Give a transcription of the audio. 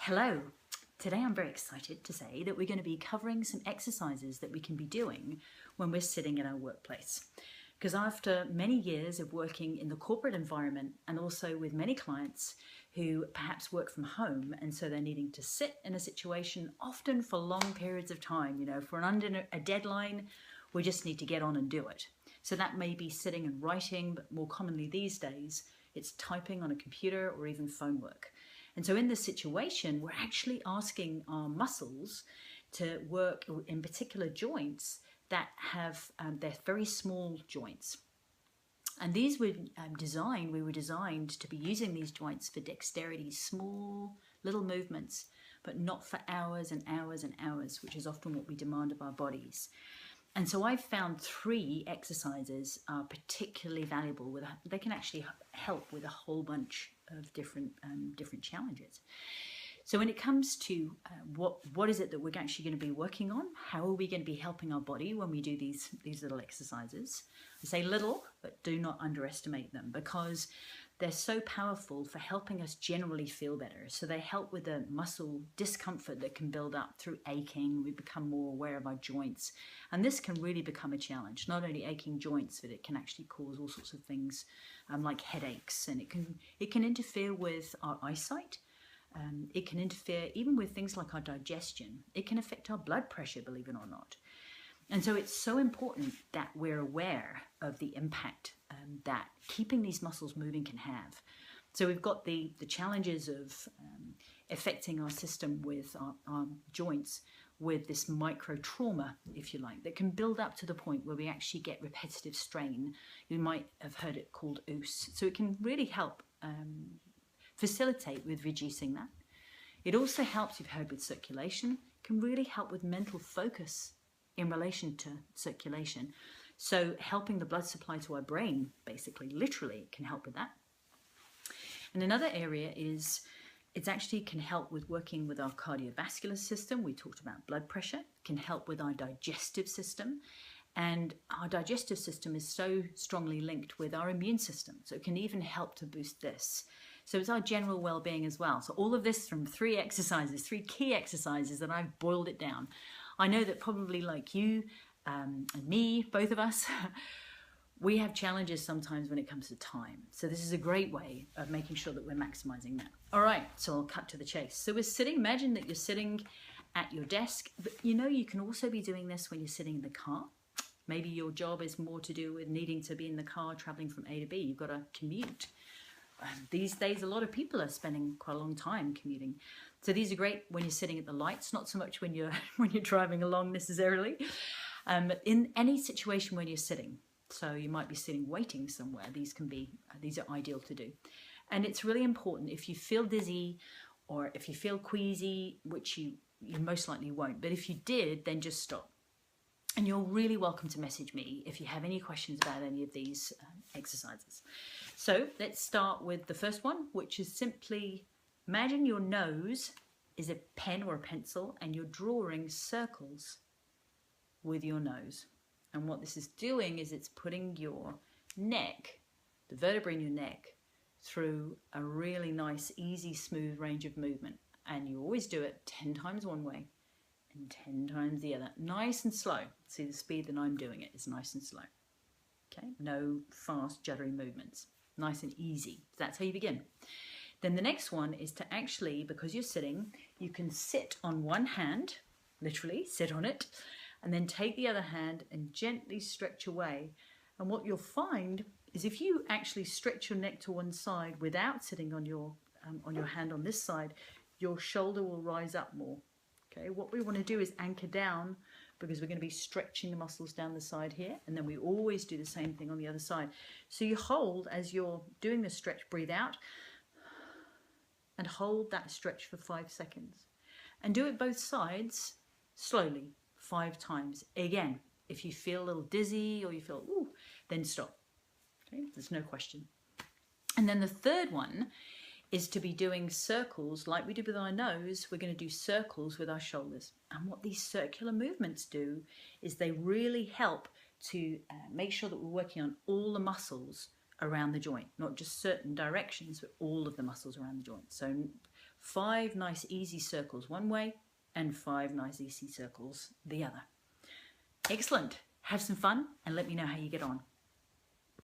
Hello. Today I'm very excited to say that we're going to be covering some exercises that we can be doing when we're sitting in our workplace. Because after many years of working in the corporate environment and also with many clients who perhaps work from home, and so they're needing to sit in a situation often for long periods of time, if we're under a deadline, we just need to get on and do it. So that may be sitting and writing, but more commonly these days, it's typing on a computer or even phone work. And so in this situation, we're actually asking our muscles to work in particular joints that have, they're very small joints. And these were we were designed to be using these joints for dexterity, small little movements, but not for hours and hours and hours, which is often what we demand of our bodies. And so I've found 3 exercises are particularly valuable. They can actually help with a whole bunch of different challenges. So when it comes to what is it that we're actually going to be working on, how are we going to be helping our body when we do these little exercises? I say little, but do not underestimate them, because they're so powerful for helping us generally feel better. So they help with the muscle discomfort that can build up through aching. We become more aware of our joints. And this can really become a challenge, not only aching joints, but it can actually cause all sorts of things like headaches. And it can interfere with our eyesight. It can interfere even with things like our digestion. It can affect our blood pressure, believe it or not. And so it's so important that we're aware of the impact that keeping these muscles moving can have. So we've got the challenges of affecting our system with our joints with this micro trauma, if you like, that can build up to the point where we actually get repetitive strain. You might have heard it called OOS. So it can really help facilitate with reducing that. It also helps, you've heard, with circulation, can really help with mental focus in relation to circulation. So helping the blood supply to our brain, basically, literally, can help with that. And another area is it actually can help with working with our cardiovascular system. We talked about blood pressure, can help with our digestive system. And our digestive system is so strongly linked with our immune system. So it can even help to boost this. So it's our general well-being as well. So all of this from 3 exercises, 3 key exercises that I've boiled it down. I know that probably like you and me, both of us, we have challenges sometimes when it comes to time. So this is a great way of making sure that we're maximizing that. All right, so I'll cut to the chase. So we're sitting, imagine that you're sitting at your desk, but you can also be doing this when you're sitting in the car. Maybe your job is more to do with needing to be in the car, traveling from A to B. You've got to commute. These days, a lot of people are spending quite a long time commuting. So these are great when you're sitting at the lights, not so much when you're driving along necessarily. But in any situation when you're sitting, so you might be sitting waiting somewhere, these are ideal to do. And it's really important if you feel dizzy or if you feel queasy, which you most likely won't, but if you did, then just stop. And you're really welcome to message me if you have any questions about any of these exercises. So let's start with the first one, which is simply imagine your nose is a pen or a pencil and you're drawing circles with your nose. And what this is doing is it's putting your neck, the vertebrae in your neck, through a really nice, easy, smooth range of movement. And you always do it 10 times one way and 10 times the other. Nice and slow. See, the speed that I'm doing it is nice and slow. Okay, no fast, juddery movements. Nice and easy. That's how you begin. Then the next one is to actually, because you're sitting, you can sit on one hand, literally sit on it, and then take the other hand and gently stretch away. And what you'll find is if you actually stretch your neck to one side without sitting on your hand on this side, your shoulder will rise up more. Okay, what we want to do is anchor down, because we're going to be stretching the muscles down the side here, and then we always do the same thing on the other side. So you hold as you're doing the stretch, breathe out, and hold that stretch for 5 seconds. And do it both sides slowly, 5 times. Again, if you feel a little dizzy or you feel, ooh, then stop. Okay, there's no question. And then the third one is to be doing circles like we did with our nose. We're going to do circles with our shoulders. And what these circular movements do is they really help to make sure that we're working on all the muscles around the joint, not just certain directions, but all of the muscles around the joint. So 5 nice easy circles one way and 5 nice easy circles the other. Excellent. Have some fun and let me know how you get on.